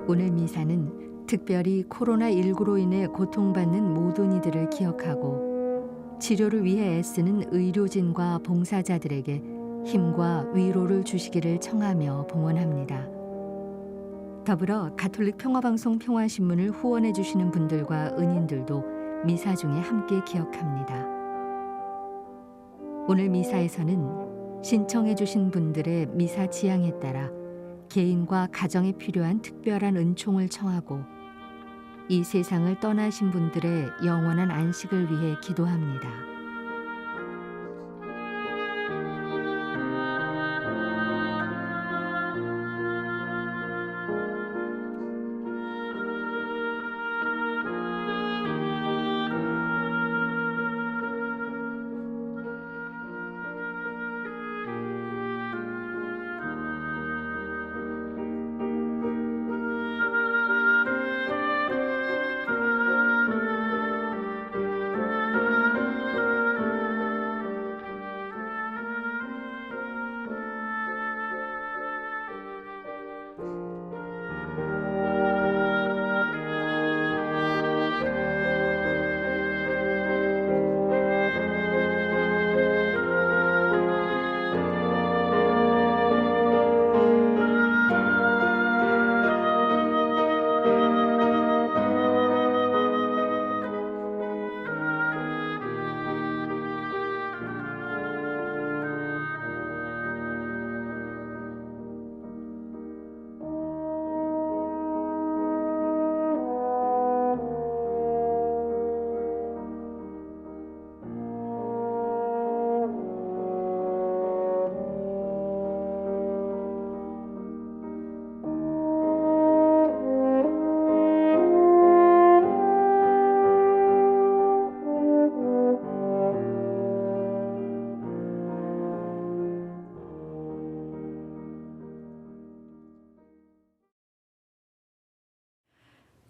오늘 미사는 특별히 코로나19로 인해 고통받는 모든 이들을 기억하고 치료를 위해 애쓰는 의료진과 봉사자들에게 힘과 위로를 주시기를 청하며 봉헌합니다. 더불어 가톨릭 평화방송 평화신문을 후원해 주시는 분들과 은인들도 미사 중에 함께 기억합니다. 오늘 미사에서는 신청해 주신 분들의 미사 지향에 따라 개인과 가정에 필요한 특별한 은총을 청하고 이 세상을 떠나신 분들의 영원한 안식을 위해 기도합니다.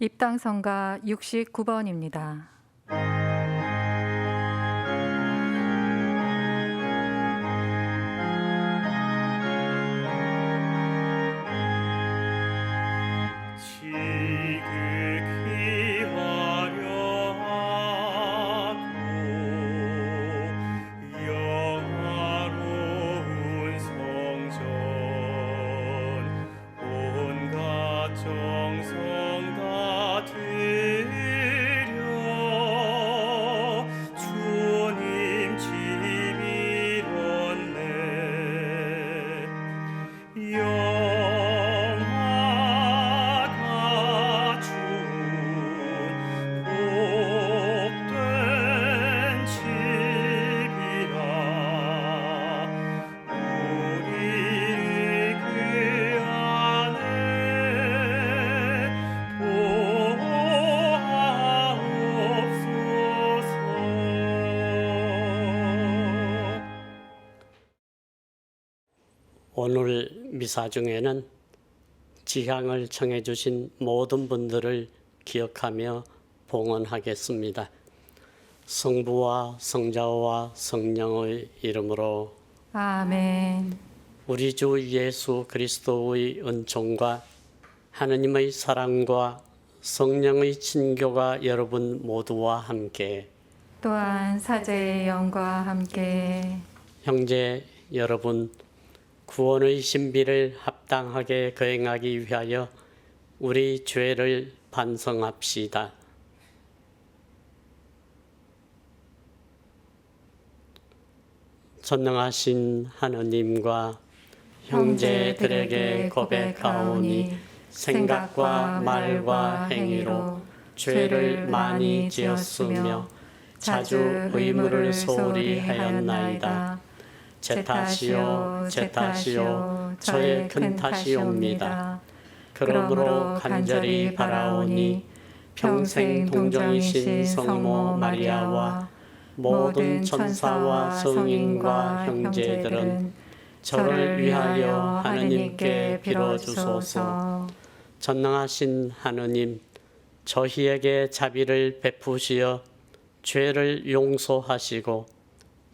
입당성가 69번입니다. 오늘 미사 중에는 지향을 청해 주신 모든 분들을 기억하며 봉헌하겠습니다. 성부와 성자와 성령의 이름으로 아멘. 우리 주 예수 그리스도의 은총과 하느님의 사랑과 성령의 친교가 여러분 모두와 함께 또한 사제의 영과 함께 형제 여러분, 구원의 신비를 합당하게 거행하기 위하여 우리 죄를 반성합시다. 전능하신 하느님과 형제들에게 고백하오니 생각과 말과 행위로 죄를 많이 지었으며 자주 의무를 소홀히 하였나이다. 제 탓이요 저의 큰 탓이옵니다. 그러므로 간절히 바라오니 평생 동정이신 성모 마리아와 모든 천사와 성인과 형제들은 저를 위하여 하느님께 빌어주소서. 전능하신 하느님, 저희에게 자비를 베푸시어 죄를 용서하시고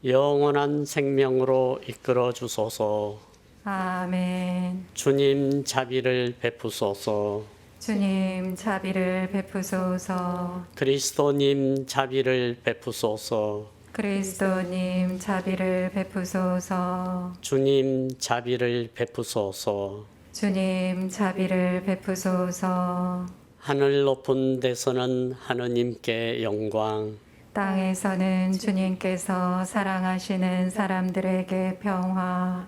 영원한 생명으로 이끌어 주소서. 아멘. 주님 자비를 베푸소서. 주님 자비를 베푸소서. 그리스도님 자비를 베푸소서. 그리스도님 자비를 베푸소서. 주님 자비를 베푸소서. 주님 자비를 베푸소서. 하늘 높은 데서는 하느님께 영광. 땅에서는 주님께서 사랑하시는 사람들에게 평화.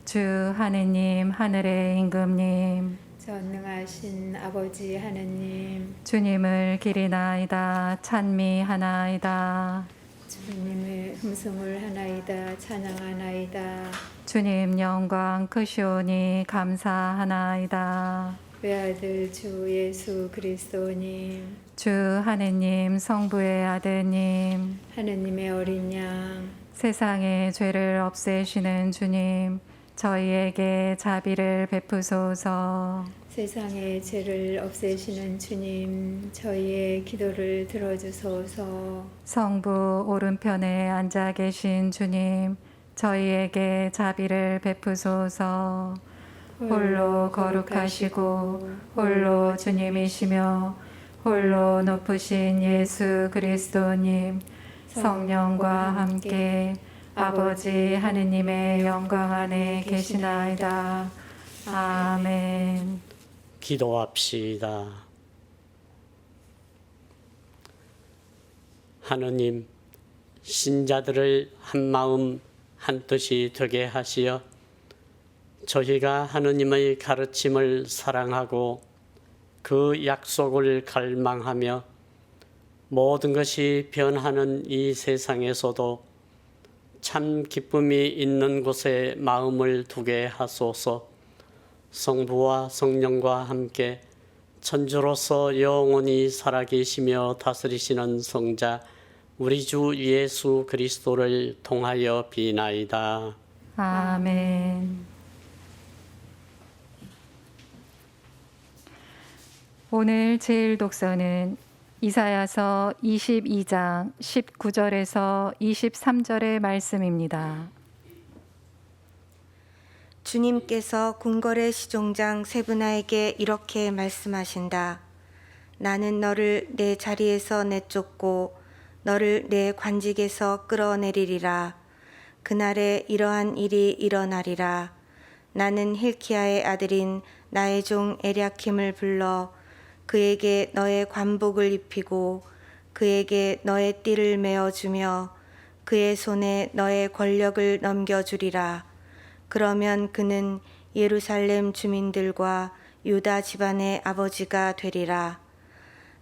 주 하느님 하늘의 임금님 전능하신 아버지 하느님, 주님을 기리나이다 찬미하나이다. 주님의 음성을 하나이다 찬양하나이다. 주님 영광 크시오니 감사하나이다. 외아들 주 예수 그리스도님, 주 하느님 성부의 아드님 하느님의 어린 양, 세상의 죄를 없애시는 주님 저희에게 자비를 베푸소서. 세상의 죄를 없애시는 주님, 저희의 기도를 들어주소서. 성부 오른편에 앉아 계신 주님 저희에게 자비를 베푸소서. 홀로 거룩하시고 홀로 주님이시며 홀로 높으신 예수 그리스도님 성령과 함께 아버지 하느님의 영광 안에 계시나이다. 아멘. 기도합시다. 하느님, 신자들을 한마음 한뜻이 되게 하시어 저희가 하느님의 가르침을 사랑하고 그 약속을 갈망하며 모든 것이 변하는 이 세상에서도 참 기쁨이 있는 곳에 마음을 두게 하소서. 성부와 성령과 함께 천주로서 영원히 살아계시며 다스리시는 성자 우리 주 예수 그리스도를 통하여 비나이다. 아멘. 오늘 제일 독서는 이사야서 22장 19절에서 23절의 말씀입니다. 주님께서 궁궐의 시종장 세브나에게 이렇게 말씀하신다. 나는 너를 내 자리에서 내쫓고 너를 내 관직에서 끌어내리리라. 그날에 이러한 일이 일어나리라. 나는 힐키야의 아들인 나의 종 에랴킴을 불러 그에게 너의 관복을 입히고 그에게 너의 띠를 메어주며 그의 손에 너의 권력을 넘겨주리라. 그러면 그는 예루살렘 주민들과 유다 집안의 아버지가 되리라.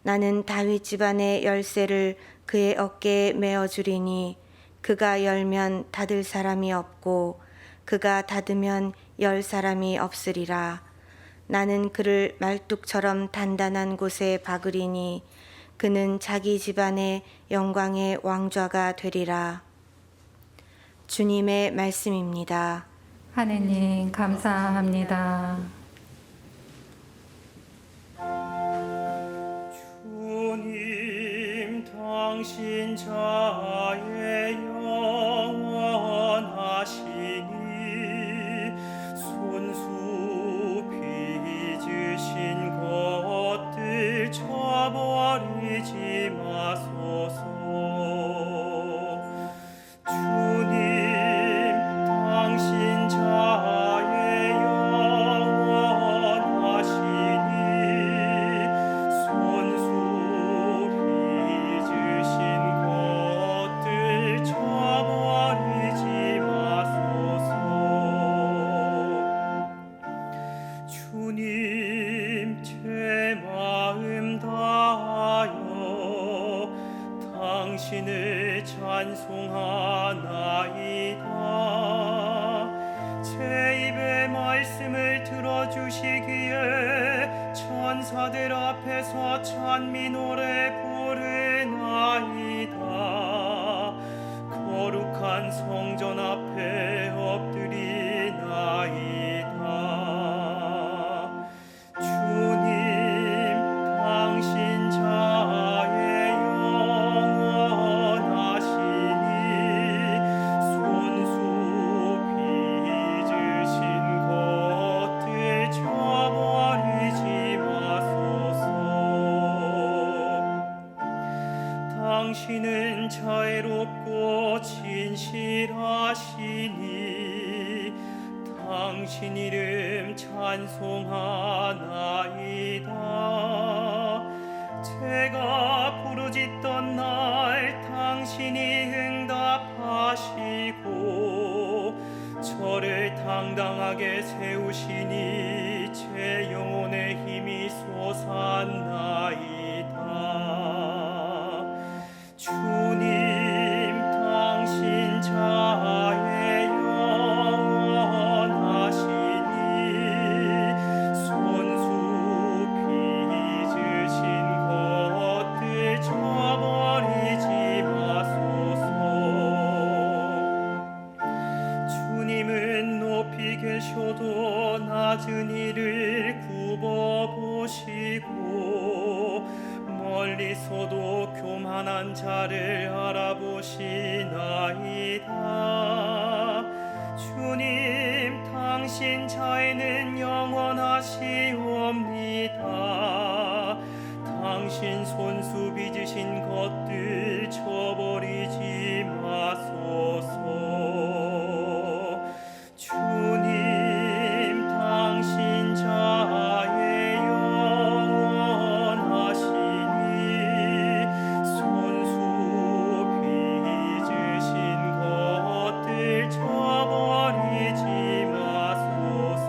나는 다윗 집안의 열쇠를 그의 어깨에 메어주리니 그가 열면 닫을 사람이 없고 그가 닫으면 열 사람이 없으리라. 나는 그를 말뚝처럼 단단한 곳에 박으리니 그는 자기 집안의 영광의 왕좌가 되리라. 주님의 말씀입니다. 하느님 감사합니다. 주님 당신 자의 영원하시니 손수 빚으신 것들 쳐버리지 마소서. 주님 당신 자의 영원하시니 손수 빚으신 것들 쳐버리지 마소서. 주님 제 마음 다하여 당신을 찬송하나이다. 제 입의 말씀을 들어주시기에 천사들 앞에서 찬미 노래 부르나이다. 거룩한 성전 앞에 엎드리나이다. 주님 당신 자의 영원하시니 손수 빚으신 것들 쳐버리지 마소서. 하시니 당신 이름 찬송하나이다. 제가 부르짖던 날 당신이 응답하시고 저를 당당하게 세우시니 제 영혼의 힘이 솟았나이다. 주님 당신 자의 영원하시니 손수 빚으신 것들 저버리지 마소서. 주님은 높이 계셔도 낮은 이를 굽어보시고 멀리서도 교만한 자를 알아보시나이다. 주님 당신 자에는 영원하시옵니다. 당신 손수 빚으신 것들 저버리지 마소서. 주님 당신 자의 영원하시니 손수 빚으신 것들 저버리지 마소서.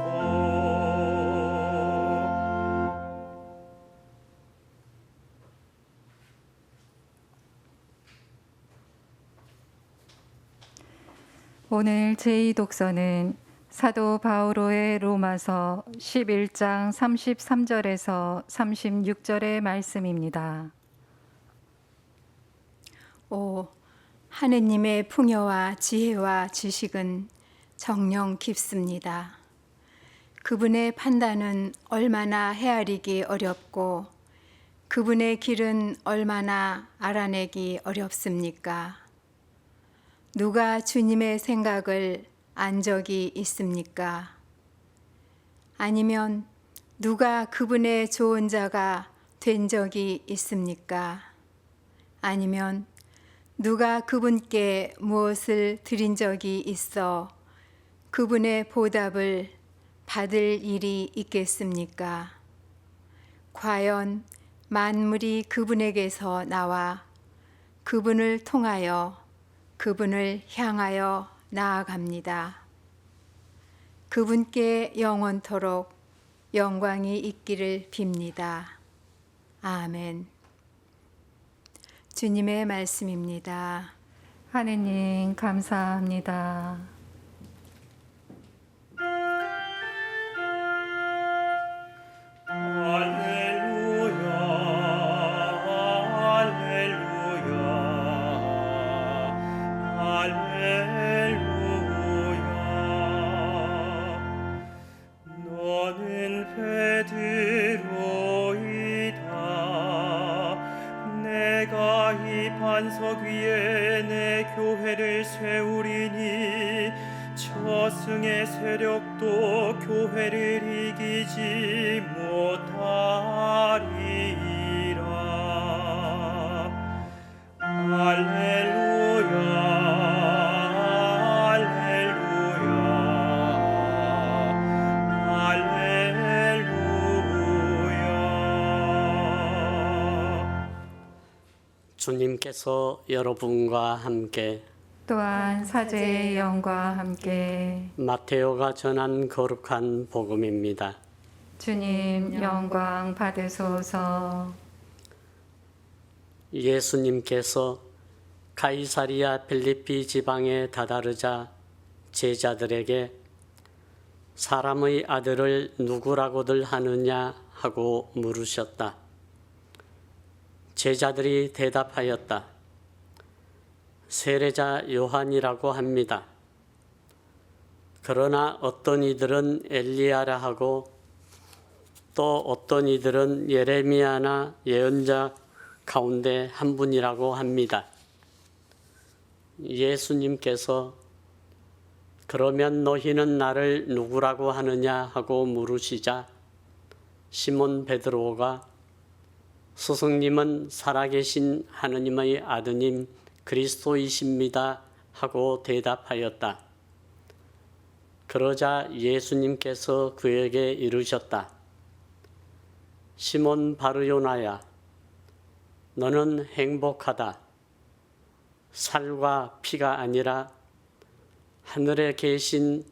오늘 제2독서는 사도 바오로의 로마서 11장 33절에서 36절의 말씀입니다. 오 하느님의 풍요와 지혜와 지식은 정녕 깊습니다. 그분의 판단은 얼마나 헤아리기 어렵고 그분의 길은 얼마나 알아내기 어렵습니까? 누가 주님의 생각을 안 적이 있습니까? 아니면 누가 그분의 좋은 자가 된 적이 있습니까? 아니면 누가 그분께 무엇을 드린 적이 있어 그분의 보답을 받을 일이 있겠습니까? 과연 만물이 그분에게서 나와 그분을 통하여 그분을 향하여 나아갑니다. 그분께 영원토록 영광이 있기를 빕니다. 아멘. 주님의 말씀입니다. 하느님 감사합니다. 할렐루야 할렐루야 할렐루야. 너는 베드로이다. 내가 이 반석 위에 내 교회를 세우리니 저승의 세력도 교회를 이기지 못하리라. 할렐루야 할렐루야 할렐루야. 주님께서 여러분과 함께 또한 사제의 영과 함께 마테오가 전한 거룩한 복음입니다. 주님 영광 받으소서. 예수님께서 가이사리아 필리피 지방에 다다르자 제자들에게 사람의 아들을 누구라고들 하느냐 하고 물으셨다. 제자들이 대답하였다. 세례자 요한이라고 합니다. 그러나 어떤 이들은 엘리야라 하고 또 어떤 이들은 예레미야나 예언자 가운데 한 분이라고 합니다. 예수님께서 그러면 너희는 나를 누구라고 하느냐 하고 물으시자 시몬 베드로가 스승님은 살아계신 하느님의 아드님 그리스도이십니다 하고 대답하였다. 그러자 예수님께서 그에게 이르셨다. 시몬 바르요나야, 너는 행복하다. 살과 피가 아니라 하늘에 계신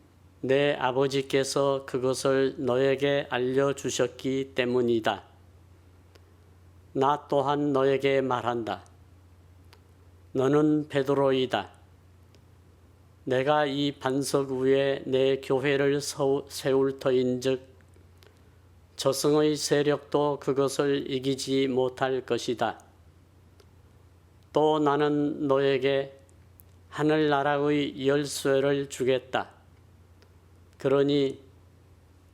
내 아버지께서 그것을 너에게 알려주셨기 때문이다. 나 또한 너에게 말한다. 너는 베드로이다. 내가 이 반석 위에 내 교회를 세울 터인즉 저승의 세력도 그것을 이기지 못할 것이다. 또 나는 너에게 하늘나라의 열쇠를 주겠다. 그러니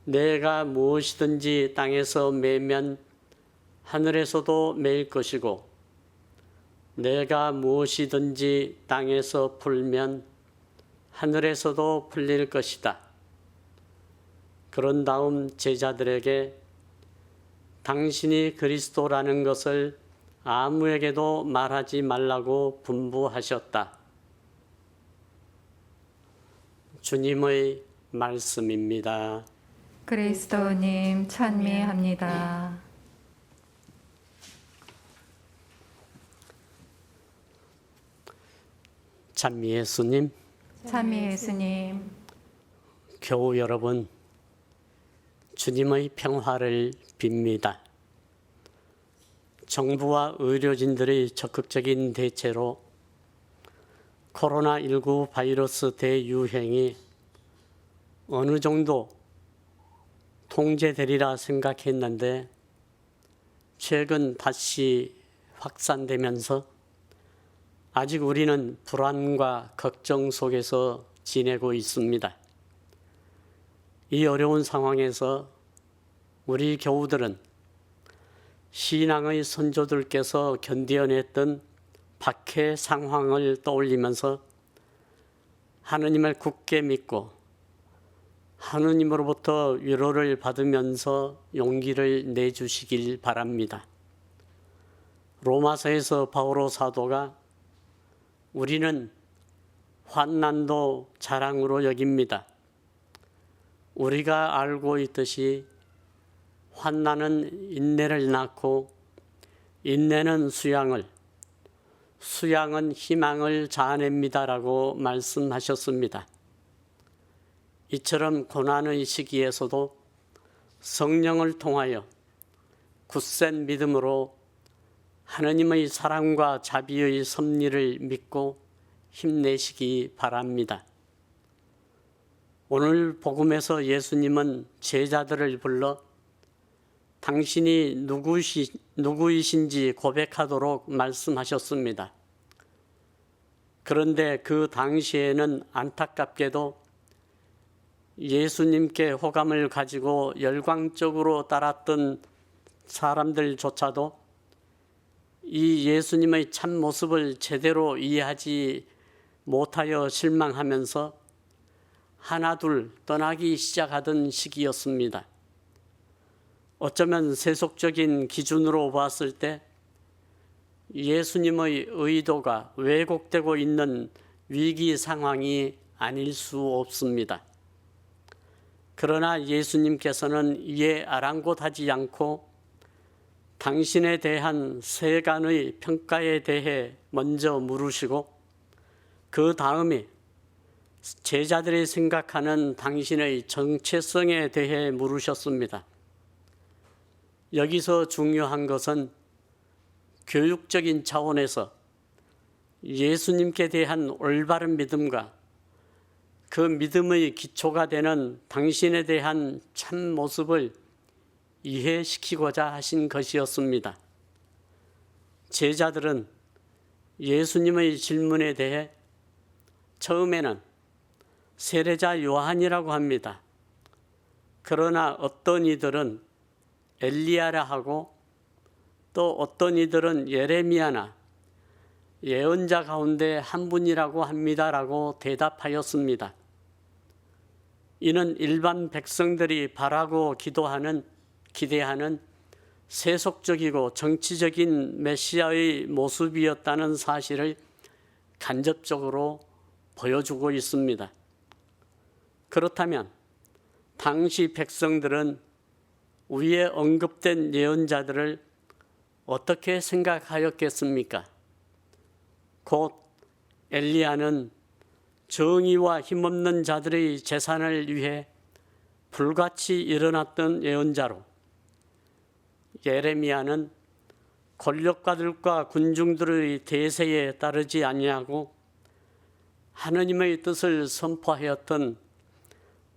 내가 무엇이든지 땅에서 매면 하늘에서도 매일 것이고 내가 무엇이든지 땅에서 풀면 하늘에서도 풀릴 것이다. 그런 다음 제자들에게 당신이 그리스도라는 것을 아무에게도 말하지 말라고 분부하셨다. 주님의 말씀입니다. 그리스도님 찬미합니다. 찬미 예수님, 찬미 예수님, 교우 여러분, 주님의 평화를 빕니다. 정부와 의료진들의 적극적인 대체로 코로나19 바이러스 대유행이 어느 정도 통제되리라 생각했는데 최근 다시 확산되면서 아직 우리는 불안과 걱정 속에서 지내고 있습니다. 이 어려운 상황에서 우리 교우들은 신앙의 선조들께서 견뎌냈던 박해 상황을 떠올리면서 하느님을 굳게 믿고 하느님으로부터 위로를 받으면서 용기를 내주시길 바랍니다. 로마서에서 바오로 사도가 우리는 환난도 자랑으로 여깁니다. 우리가 알고 있듯이 환난은 인내를 낳고 인내는 수양을, 수양은 희망을 자아냅니다라고 말씀하셨습니다. 이처럼 고난의 시기에서도 성령을 통하여 굳센 믿음으로 하느님의 사랑과 자비의 섭리를 믿고 힘내시기 바랍니다. 오늘 복음에서 예수님은 제자들을 불러 당신이 누구이신지 고백하도록 말씀하셨습니다. 그런데 그 당시에는 안타깝게도 예수님께 호감을 가지고 열광적으로 따랐던 사람들조차도 이 예수님의 참 모습을 제대로 이해하지 못하여 실망하면서 하나둘 떠나기 시작하던 시기였습니다. 어쩌면 세속적인 기준으로 봤을 때 예수님의 의도가 왜곡되고 있는 위기 상황이 아닐 수 없습니다. 그러나 예수님께서는 이에 아랑곳하지 않고 당신에 대한 세간의 평가에 대해 먼저 물으시고 그 다음에 제자들이 생각하는 당신의 정체성에 대해 물으셨습니다. 여기서 중요한 것은 교육적인 차원에서 예수님께 대한 올바른 믿음과 그 믿음의 기초가 되는 당신에 대한 참 모습을 이해시키고자 하신 것이었습니다. 제자들은 예수님의 질문에 대해 처음에는 세례자 요한이라고 합니다. 그러나 어떤 이들은 엘리야라 하고 또 어떤 이들은 예레미야나 예언자 가운데 한 분이라고 합니다라고 대답하였습니다. 이는 일반 백성들이 바라고 기대하는 세속적이고 정치적인 메시아의 모습이었다는 사실을 간접적으로 보여주고 있습니다. 그렇다면 당시 백성들은 위에 언급된 예언자들을 어떻게 생각하였겠습니까? 곧 엘리야는 정의와 힘없는 자들의 재산을 위해 불같이 일어났던 예언자로, 예레미야는 권력가들과 군중들의 대세에 따르지 아니하고 하느님의 뜻을 선포하였던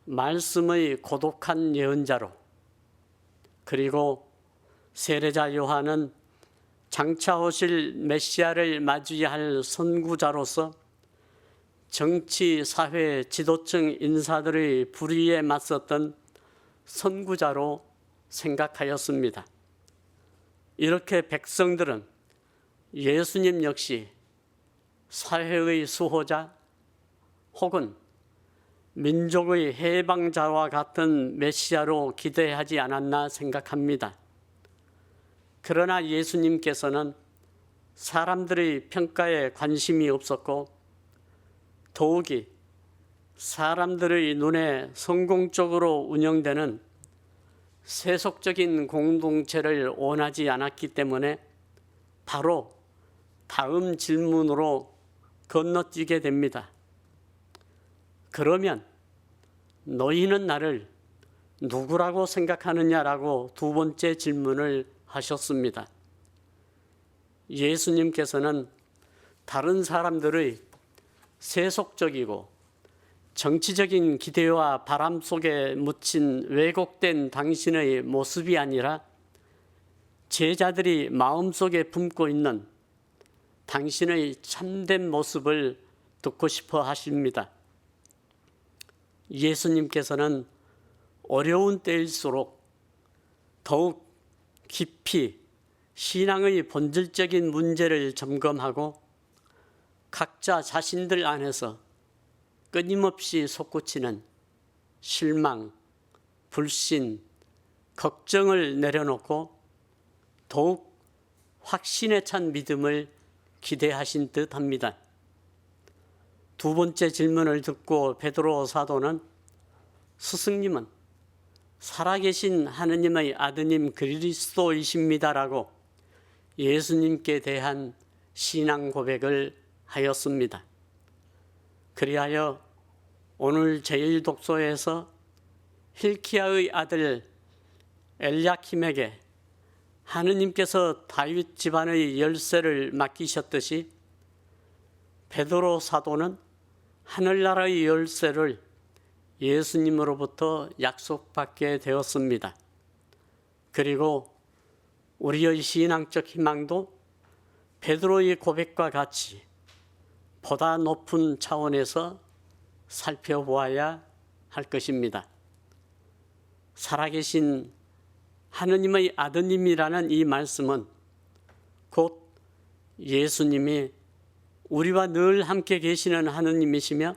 말씀의 고독한 예언자로, 그리고 세례자 요한은 장차 오실 메시아를 맞이할 선구자로서 정치, 사회, 지도층 인사들의 불의에 맞섰던 선구자로 생각하였습니다. 이렇게 백성들은 예수님 역시 사회의 수호자 혹은 민족의 해방자와 같은 메시아로 기대하지 않았나 생각합니다. 그러나 예수님께서는 사람들의 평가에 관심이 없었고 더욱이 사람들의 눈에 성공적으로 운영되는 세속적인 공동체를 원하지 않았기 때문에 바로 다음 질문으로 건너뛰게 됩니다. 그러면 너희는 나를 누구라고 생각하느냐라고 두 번째 질문을 하셨습니다. 예수님께서는 다른 사람들의 세속적이고 정치적인 기대와 바람 속에 묻힌 왜곡된 당신의 모습이 아니라 제자들이 마음속에 품고 있는 당신의 참된 모습을 듣고 싶어 하십니다. 예수님께서는 어려운 때일수록 더욱 깊이 신앙의 본질적인 문제를 점검하고 각자 자신들 안에서 끊임없이 솟구치는 실망, 불신, 걱정을 내려놓고 더욱 확신에 찬 믿음을 기대하신 듯 합니다. 두 번째 질문을 듣고 베드로 사도는 스승님은 살아계신 하느님의 아드님 그리스도이십니다라고 예수님께 대한 신앙 고백을 하였습니다. 그리하여 오늘 제1독서에서 힐키야의 아들 엘야킴에게 하느님께서 다윗 집안의 열쇠를 맡기셨듯이 베드로 사도는 하늘나라의 열쇠를 예수님으로부터 약속받게 되었습니다. 그리고 우리의 신앙적 희망도 베드로의 고백과 같이 보다 높은 차원에서 살펴보아야 할 것입니다. 살아계신 하느님의 아드님이라는 이 말씀은 곧 예수님이 우리와 늘 함께 계시는 하느님이시며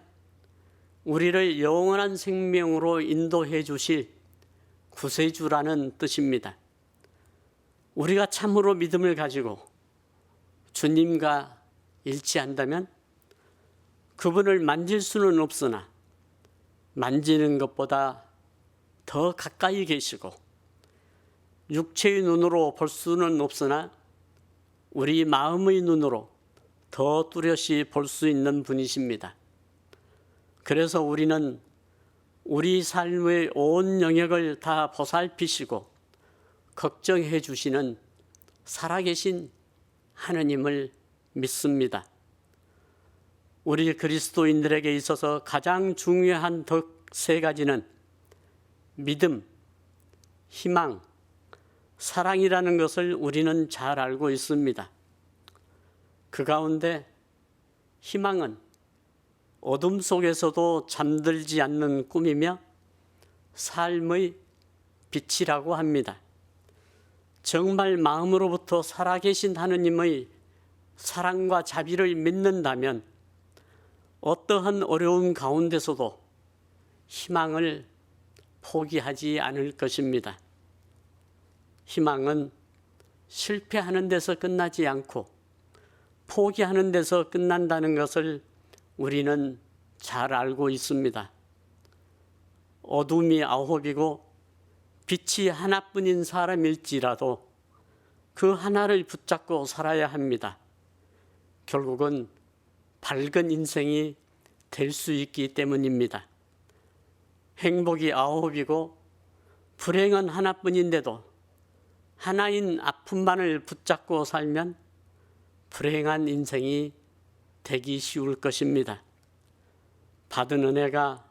우리를 영원한 생명으로 인도해 주실 구세주라는 뜻입니다. 우리가 참으로 믿음을 가지고 주님과 일치한다면 그분을 만질 수는 없으나 만지는 것보다 더 가까이 계시고 육체의 눈으로 볼 수는 없으나 우리 마음의 눈으로 더 뚜렷이 볼 수 있는 분이십니다. 그래서 우리는 우리 삶의 온 영역을 다 보살피시고 걱정해 주시는 살아계신 하느님을 믿습니다. 우리 그리스도인들에게 있어서 가장 중요한 덕 세 가지는 믿음, 희망, 사랑이라는 것을 우리는 잘 알고 있습니다. 그 가운데 희망은 어둠 속에서도 잠들지 않는 꿈이며 삶의 빛이라고 합니다. 정말 마음으로부터 살아계신 하느님의 사랑과 자비를 믿는다면 어떠한 어려움 가운데서도 희망을 포기하지 않을 것입니다. 희망은 실패하는 데서 끝나지 않고 포기하는 데서 끝난다는 것을 우리는 잘 알고 있습니다. 어둠이 9이고 빛이 하나뿐인 사람일지라도 그 하나를 붙잡고 살아야 합니다. 결국은 밝은 인생이 될 수 있기 때문입니다. 행복이 9이고 불행은 하나뿐인데도 하나인 아픔만을 붙잡고 살면 불행한 인생이 되기 쉬울 것입니다. 받은 은혜가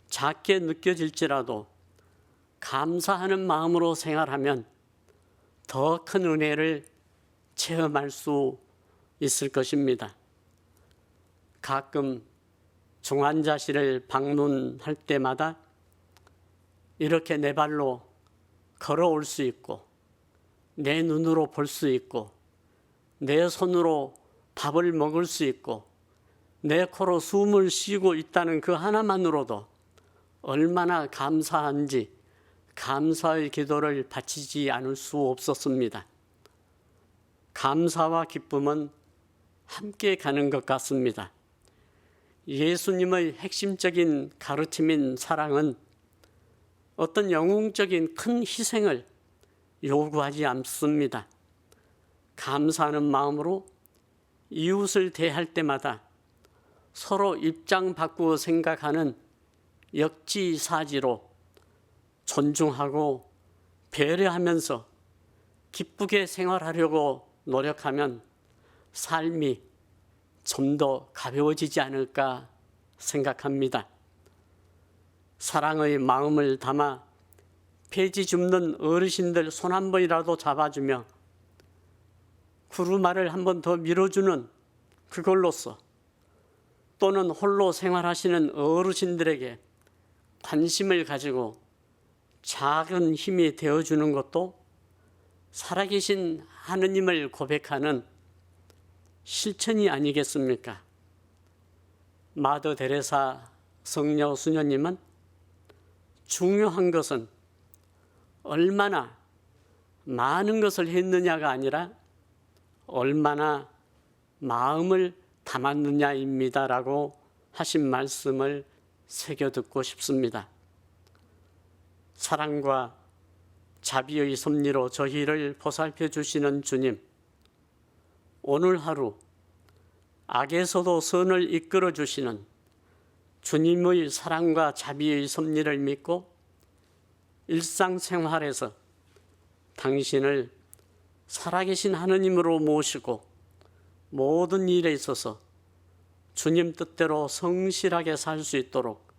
작게 느껴질지라도 감사하는 마음으로 생활하면 더 큰 은혜를 체험할 수 있을 것입니다. 가끔 중환자실을 방문할 때마다 이렇게 내 발로 걸어올 수 있고 내 눈으로 볼 수 있고 내 손으로 밥을 먹을 수 있고 내 코로 숨을 쉬고 있다는 그 하나만으로도 얼마나 감사한지 감사의 기도를 바치지 않을 수 없었습니다. 감사와 기쁨은 함께 가는 것 같습니다. 예수님의 핵심적인 가르침인 사랑은 어떤 영웅적인 큰 희생을 요구하지 않습니다. 감사하는 마음으로 이웃을 대할 때마다 서로 입장 바꾸어 생각하는 역지사지로 존중하고 배려하면서 기쁘게 생활하려고 노력하면 삶이 좀 더 가벼워지지 않을까 생각합니다. 사랑의 마음을 담아 폐지 줍는 어르신들 손 한 번이라도 잡아주며 구루마를 한 번 더 밀어주는 그걸로써 또는 홀로 생활하시는 어르신들에게 관심을 가지고 작은 힘이 되어주는 것도 살아계신 하느님을 고백하는 실천이 아니겠습니까? 마더 데레사 성녀 수녀님은 중요한 것은 얼마나 많은 것을 했느냐가 아니라 얼마나 마음을 담았느냐입니다라고 하신 말씀을 새겨 듣고 싶습니다. 사랑과 자비의 섭리로 저희를 보살펴 주시는 주님, 오늘 하루 악에서도 선을 이끌어 주시는 주님의 사랑과 자비의 섭리를 믿고 일상생활에서 당신을 살아계신 하느님으로 모시고 모든 일에 있어서 주님 뜻대로 성실하게 살 수 있도록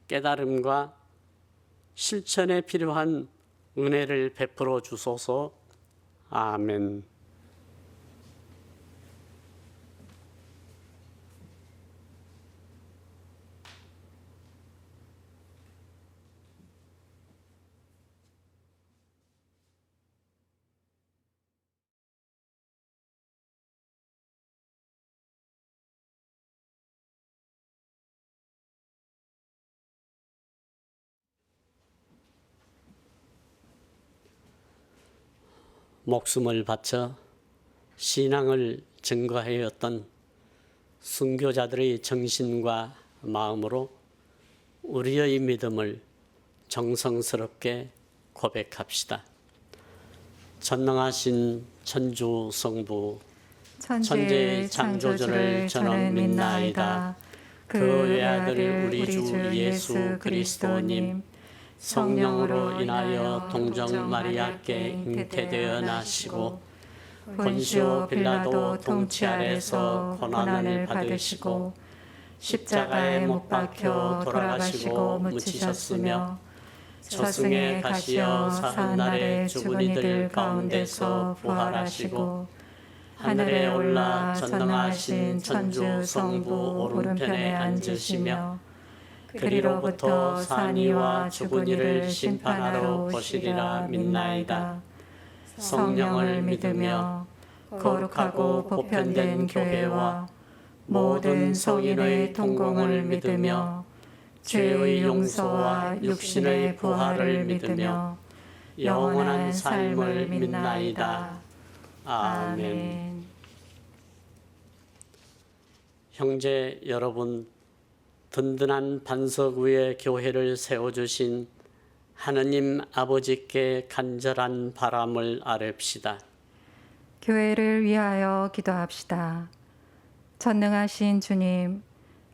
깨달음과 실천에 필요한 은혜를 베풀어 주소서. 아멘. 목숨을 바쳐 신앙을 증거하였던 순교자들의 정신과 마음으로 우리의 믿음을 정성스럽게 고백합시다. 전능하신 천주 성부 천재 창조주를 저는 믿나이다. 그 외아들 우리 주 예수 그리스도님 성령으로 인하여 동정 마리아께 잉태되어 나시고 본시오 빌라도 통치 아래서 고난을 받으시고 십자가에 못 박혀 돌아가시고 묻히셨으며 저승에 가시어 사흘날에 죽은 이들 가운데서 부활하시고 하늘에 올라 전능하신 천주 성부 오른편에 앉으시며 그리로부터 산이와 죽은 이를 심판하러 오시리라 믿나이다. 성령을 믿으며 거룩하고 보편된 교회와 모든 성인의 동공을 믿으며 죄의 용서와 육신의 부활을 믿으며 영원한 삶을 믿나이다. 아멘. 형제 여러분, 든든한 반석 위에 교회를 세워주신 하느님 아버지께 간절한 바람을 아뢰읍시다. 교회를 위하여 기도합시다. 전능하신 주님,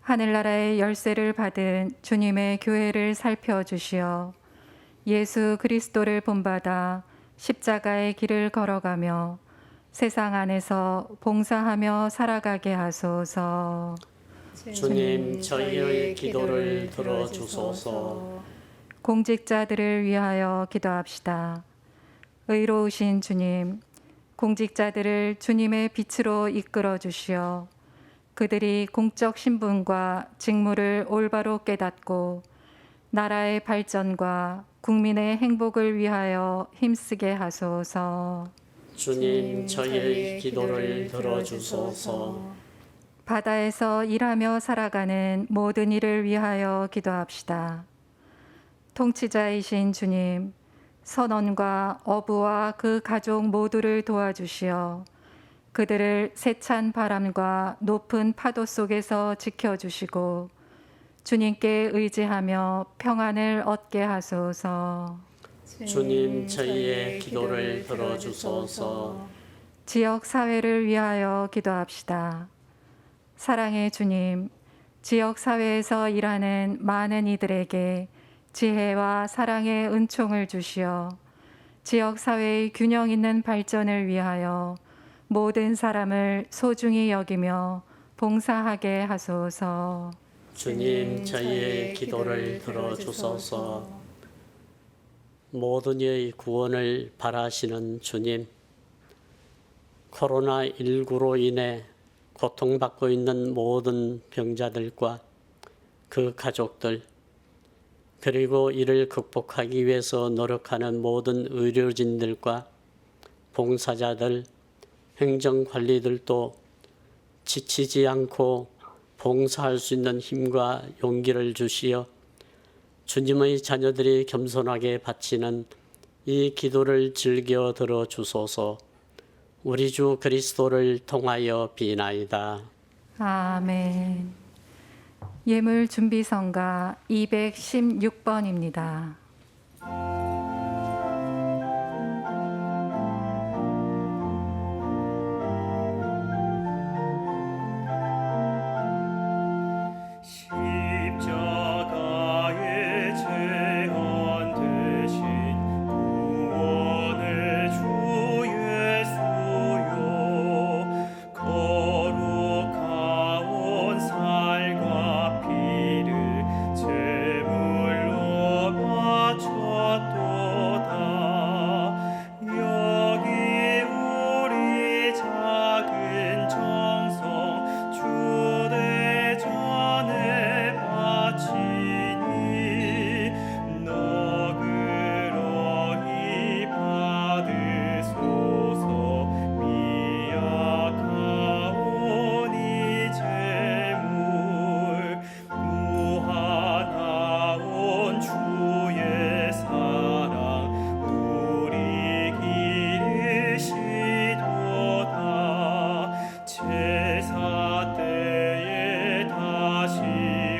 하늘나라의 열쇠를 받은 주님의 교회를 살펴주시어 예수 그리스도를 본받아 십자가의 길을 걸어가며 세상 안에서 봉사하며 살아가게 하소서. 주님, 저희의 기도를 들어주소서. 공직자들을 위하여 기도합시다. 의로우신 주님, 공직자들을 주님의 빛으로 이끌어 주시어 그들이 공적 신분과 직무를 올바로 깨닫고 나라의 발전과 국민의 행복을 위하여 힘쓰게 하소서. 주님, 저희의 기도를 들어주소서. 바다에서 일하며 살아가는 모든 이를 위하여 기도합시다. 통치자이신 주님, 선원과 어부와 그 가족 모두를 도와주시어 그들을 세찬 바람과 높은 파도 속에서 지켜주시고 주님께 의지하며 평안을 얻게 하소서. 주님, 저희의 기도를 들어주소서. 지역 사회를 위하여 기도합시다. 사랑의 주님, 지역 사회에서 일하는 많은 이들에게 지혜와 사랑의 은총을 주시어 지역 사회의 균형 있는 발전을 위하여 모든 사람을 소중히 여기며 봉사하게 하소서. 주님, 저희의 기도를 들어주소서. 모든 이의 구원을 바라시는 주님, 코로나19로 인해 고통받고 있는 모든 병자들과 그 가족들, 그리고 이를 극복하기 위해서 노력하는 모든 의료진들과 봉사자들, 행정관리들도 지치지 않고 봉사할 수 있는 힘과 용기를 주시어 주님의 자녀들이 겸손하게 바치는 이 기도를 즐겨 들어주소서. 우리 주 그리스도를 통하여 비나이다. 아멘. 예물 준비성가 216번입니다. 십자가의 제한 대신 구원의 주 예수여, 거룩하온 살과 피를 제물로 바쳤도다. 여기 우리 작은 정성 주대전에 바치니 너그러이 받으소서. 미약하오니 제물 무한하온 주의 사랑 누리기시도다. 제사 때에 다시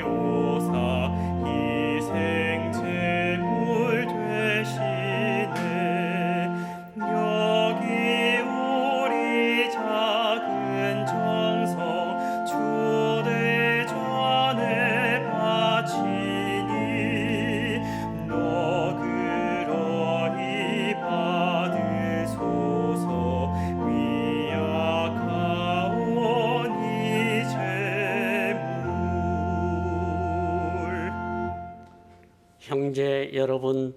오사 희생 제물 되시네. 여기 우리 작은 정성 주대전에 바치니 너그러이 받으소서. 미약하오니 제물. 형제 여러분,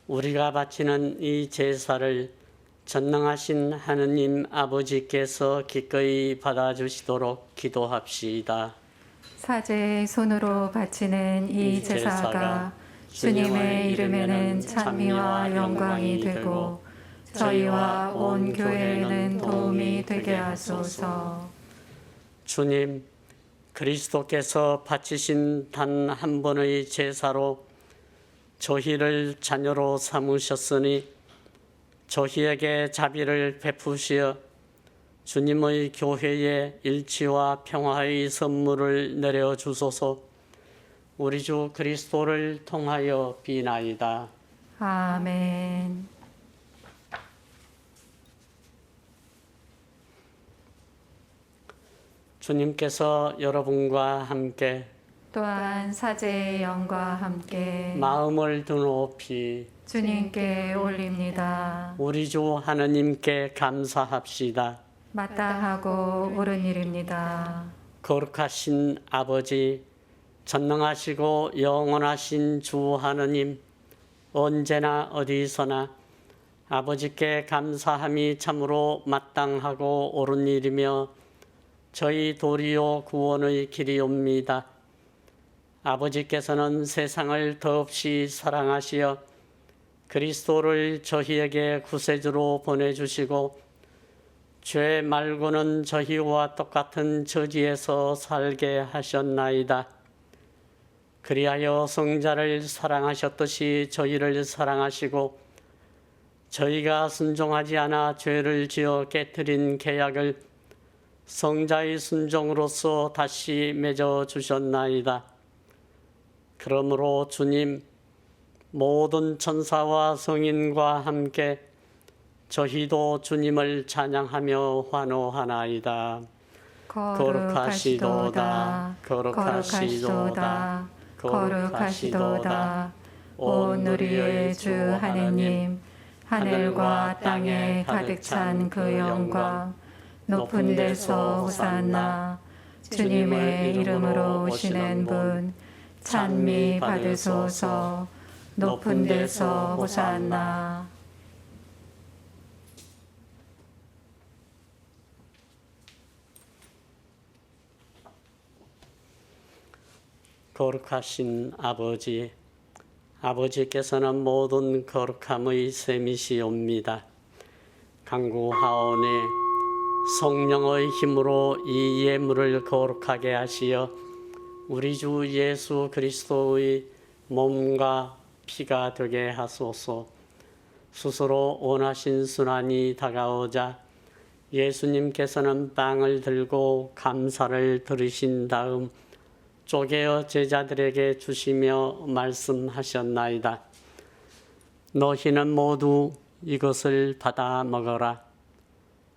우리가 바치는 이 제사를 전능하신 하느님 아버지께서 기꺼이 받아주시도록 기도합시다. 사제의 손으로 바치는 이 제사가 주님의 이름에는 찬미와 영광이 되고 저희와 온 교회에는 도움이 되게 하소서. 주님, 그리스도께서 바치신 단 한 번의 제사로 저희를 자녀로 삼으셨으니 저희에게 자비를 베푸시어 주님의 교회에 일치와 평화의 선물을 내려주소서. 우리 주 그리스도를 통하여 비나이다. 아멘. 주님께서 여러분과 함께 또한 사제의 영과 함께 마음을 드높이 주님께 올립니다. 우리 주 하느님께 감사합시다. 마땅하고 옳은 일입니다. 거룩하신 아버지, 전능하시고 영원하신 주 하느님, 언제나 어디서나 아버지께 감사함이 참으로 마땅하고 옳은 일이며 저희 도리요 구원의 길이옵니다. 아버지께서는 세상을 더없이 사랑하시어 그리스도를 저희에게 구세주로 보내주시고 죄 말고는 저희와 똑같은 처지에서 살게 하셨나이다. 그리하여 성자를 사랑하셨듯이 저희를 사랑하시고 저희가 순종하지 않아 죄를 지어 깨뜨린 계약을 성자의 순종으로서 다시 맺어 주셨나이다. 그러므로 주님, 모든 천사와 성인과 함께 저희도 주님을 찬양하며 환호하나이다. 거룩하시도다, 거룩하시도다, 거룩하시도다. 온 우리의 주 하느님, 하늘과 땅에 가득 찬 그 영광, 높은 데서 호산나. 주님의 이름으로 오시는 분 찬미 받으소서. 높은 데서 호산나. 거룩하신 아버지, 아버지께서는 모든 거룩함의 셈이시옵니다. 간구하오니 성령의 힘으로 이 예물을 거룩하게 하시어 우리 주 예수 그리스도의 몸과 피가 되게 하소서. 스스로 원하신 순환이 다가오자 예수님께서는 빵을 들고 감사를 들으신 다음 쪼개어 제자들에게 주시며 말씀하셨나이다. 너희는 모두 이것을 받아 먹어라.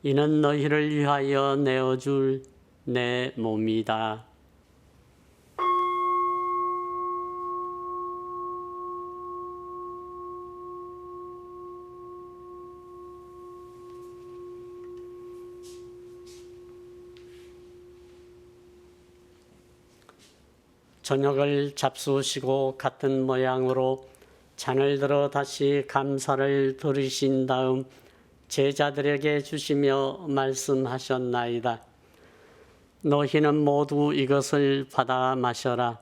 이는 너희를 위하여 내어줄 내 몸이다. 저녁을 잡수시고 같은 모양으로 잔을 들어 다시 감사를 들으신 다음 제자들에게 주시며 말씀하셨나이다. 너희는 모두 이것을 받아 마셔라.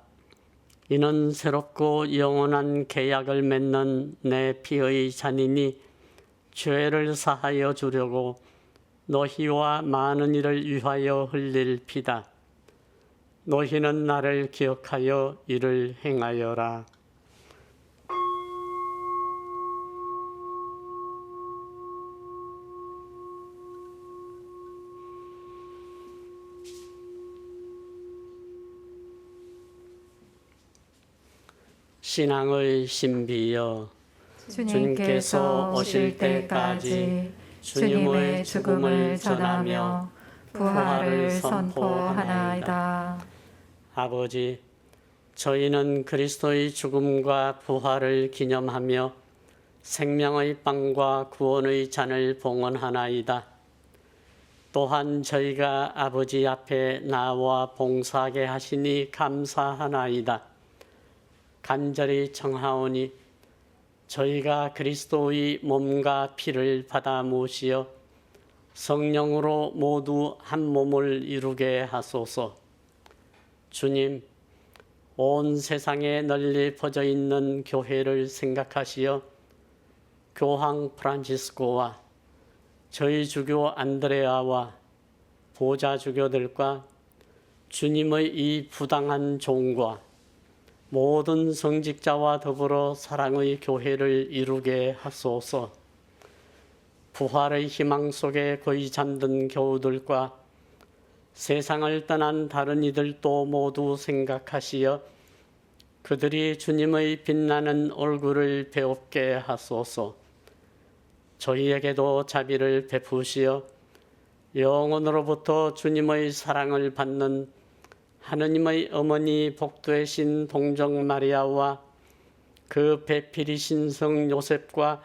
이는 새롭고 영원한 계약을 맺는 내 피의 잔이니 죄를 사하여 주려고 너희와 많은 이를 위하여 흘릴 피다. 너희는 나를 기억하여 이를 행하여라. 신앙의 신비여, 주님께서 오실 때까지 주님의 죽음을 전하며 부활을 선포하나이다. 아버지, 저희는 그리스도의 죽음과 부활을 기념하며 생명의 빵과 구원의 잔을 봉헌하나이다. 또한 저희가 아버지 앞에 나와 봉사하게 하시니 감사하나이다. 간절히 청하오니 저희가 그리스도의 몸과 피를 받아 모시어 성령으로 모두 한 몸을 이루게 하소서. 주님, 온 세상에 널리 퍼져 있는 교회를 생각하시어 교황 프란치스코와 저희 주교 안드레아와 보좌 주교들과 주님의 이 부당한 종과 모든 성직자와 더불어 사랑의 교회를 이루게 하소서. 부활의 희망 속에 거의 잠든 교우들과 세상을 떠난 다른 이들도 모두 생각하시어 그들이 주님의 빛나는 얼굴을 배웁게 하소서. 저희에게도 자비를 베푸시어 영원으로부터 주님의 사랑을 받는 하느님의 어머니 복되신 동정 마리아와 그 배필이신 성 요셉과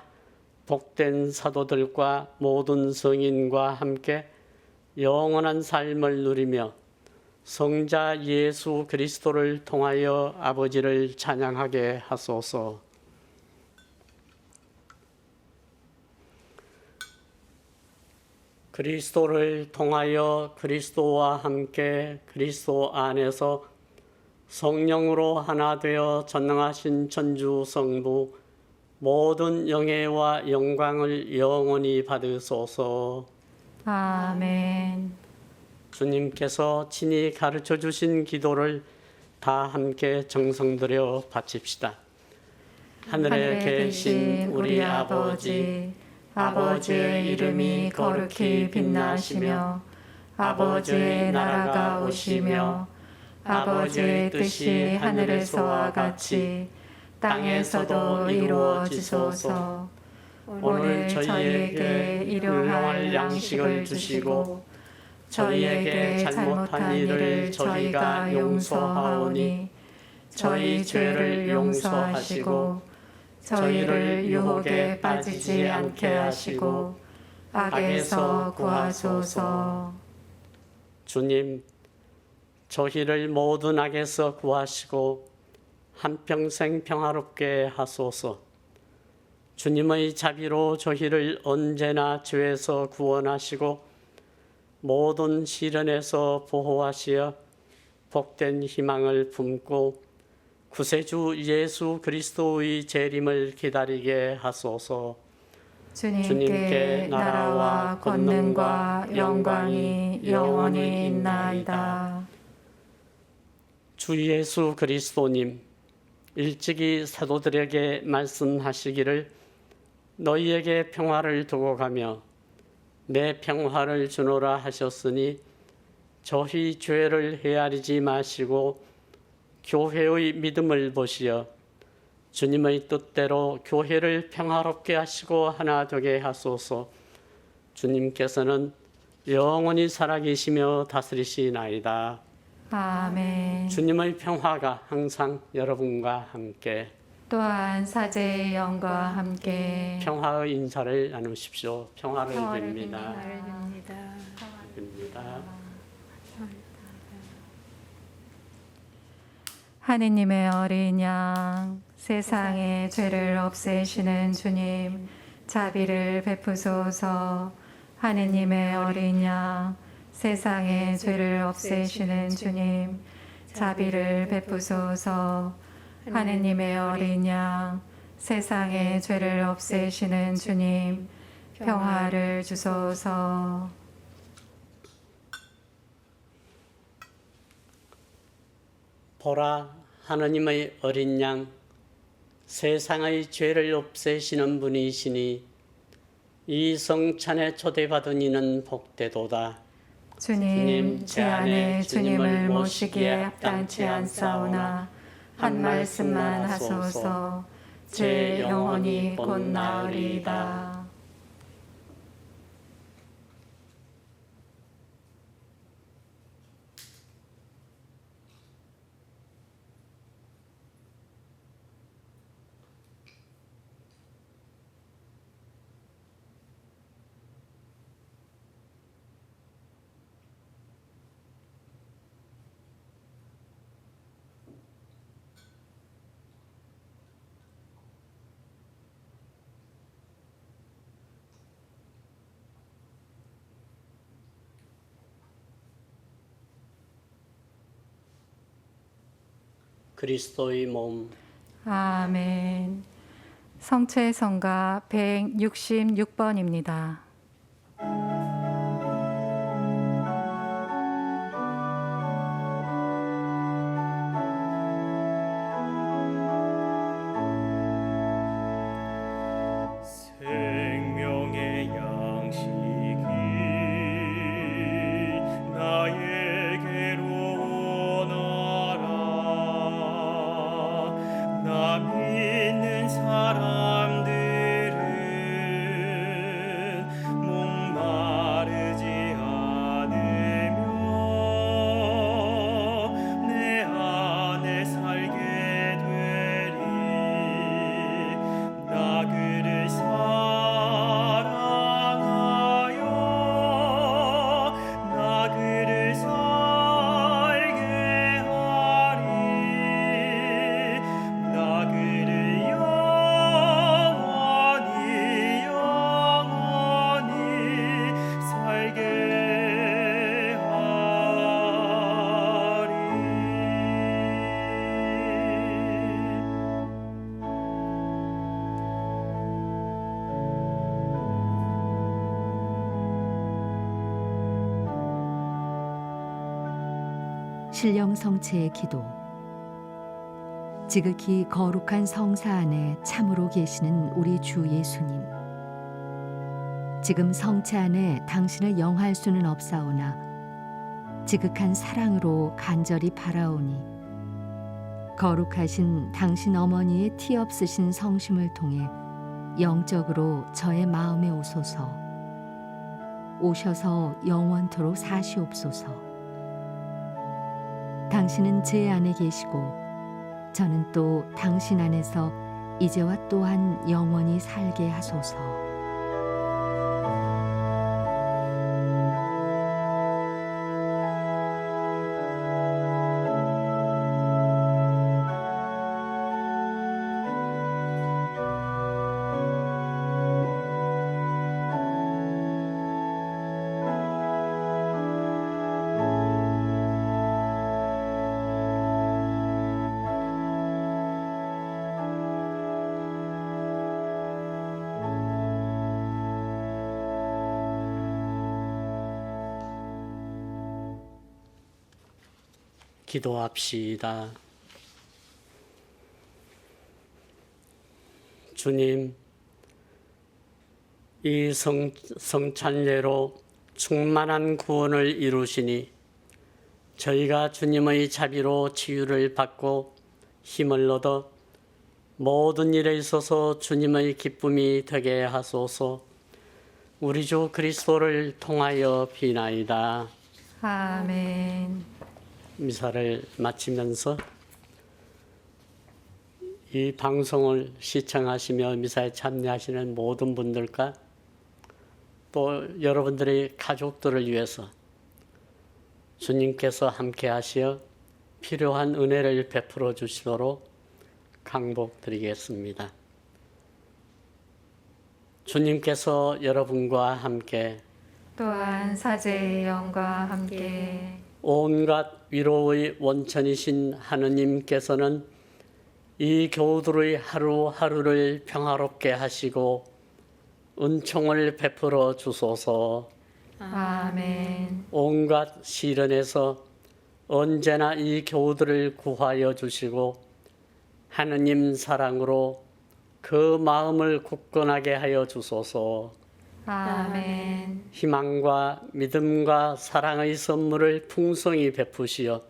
복된 사도들과 모든 성인과 함께 영원한 삶을 누리며 성자 예수 그리스도를 통하여 아버지를 찬양하게 하소서. 그리스도를 통하여 그리스도와 함께 그리스도 안에서 성령으로 하나 되어 전능하신 천주 성부 모든 영예와 영광을 영원히 받으소서. 아멘. 주님께서 친히 가르쳐 주신 기도를 다 함께 정성들여 바칩시다. 하늘에 계신 우리 아버지, 아버지의 이름이 거룩히 빛나시며 아버지의 나라가 오시며 아버지의 뜻이 하늘에서와 같이 땅에서도 이루어지소서. 오늘 저희에게 일용할 양식을 주시고 저희에게 잘못한 일을 저희가 용서하오니 저희 죄를 용서하시고 저희를 유혹에 빠지지 않게 하시고 악에서 구하소서. 주님, 저희를 모든 악에서 구하시고 한평생 평화롭게 하소서. 주님의 자비로 저희를 언제나 죄에서 구원하시고 모든 시련에서 보호하시어 복된 희망을 품고 구세주 예수 그리스도의 재림을 기다리게 하소서. 주님께 나라와 권능과 영광이 영원히 있나이다. 주 예수 그리스도님, 일찍이 사도들에게 말씀하시기를 너희에게 평화를 두고 가며 내 평화를 주노라 하셨으니 저희 죄를 헤아리지 마시고 교회의 믿음을 보시어 주님의 뜻대로 교회를 평화롭게 하시고 하나 되게 하소서. 주님께서는 영원히 살아계시며 다스리시나이다. 아멘. 주님의 평화가 항상 여러분과 함께 또한 사제의 영과 함께 평화의 인사를 나누십시오. 평화를 빕니다. 니다 빕니다. 하느님의 어린 양, 세상의 죄를 없애시는 주님, 자비를 베푸소서. 하느님의 어린 양, 세상의 죄를 없애시는 주님, 자비를 베푸소서. 하느님의 어린 양, 세상의 죄를 없애시는 주님, 평화를 주소서. 보라, 하느님의 어린 양, 세상의 죄를 없애시는 분이시니 이 성찬에 초대받은 이는 복되도다. 주님, 제 안에 주님을 모시기에 합당치 않사오나 한 말씀만 하소서. 제 영혼이 곧 나으리이다. 그리스도의 몸. 아멘. 성체 성가 166번입니다. 생명의 양식이 나에게로 오너라. 사람들은 목마르지 않으며 내 안에 살게 되리. 나 그를 사랑하여 나 그를 살게 하리. 나 그를 영원히 살게 신령 성체의 기도. 지극히 거룩한 성사 안에 참으로 계시는 우리 주 예수님. 지금 성체 안에 당신을 영할 수는 없사오나 지극한 사랑으로 간절히 바라오니 거룩하신 당신 어머니의 티 없으신 성심을 통해 영적으로 저의 마음에 오소서. 오셔서 영원토록 사시옵소서. 당신은 제 안에 계시고 저는 또 당신 안에서 이제와 또한 영원히 살게 하소서. 기도합시다. 주님, 이 성찬례로 충만한 구원을 이루시니 저희가 주님의 자비로 치유를 받고 힘을 얻어 모든 일에 있어서 주님의 기쁨이 되게 하소서. 우리 주 그리스도를 통하여 비나이다. 아멘. 미사를 마치면서 이 방송을 시청하시며 미사에 참여하시는 모든 분들과 또 여러분들의 가족들을 위해서 주님께서 함께 하시어 필요한 은혜를 베풀어 주시도록 강복드리겠습니다. 주님께서 여러분과 함께 또한 사제의 영과 함께 온갖 위로의 원천이신 하느님께서는 이 교우들의 하루하루를 평화롭게 하시고 은총을 베풀어 주소서. 아멘. 온갖 시련에서 언제나 이 교우들을 구하여 주시고 하느님 사랑으로 그 마음을 굳건하게 하여 주소서. 아멘. 희망과 믿음과 사랑의 선물을 풍성히 베푸시어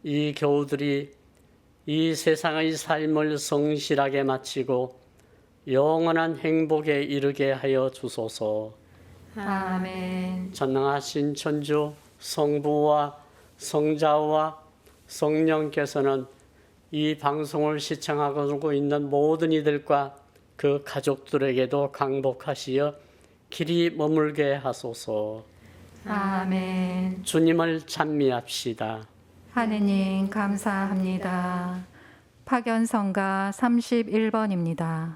이 교우들이 이 세상의 삶을 성실하게 마치고 영원한 행복에 이르게 하여 주소서. 아멘. 전능하신 천주 성부와 성자와 성령께서는 이 방송을 시청하고 있는 모든 이들과 그 가족들에게도 강복하시어 길이 머물게 하소서. 아멘. 주님을 찬미합시다. 하느님 감사합니다. 파견성가 31번입니다.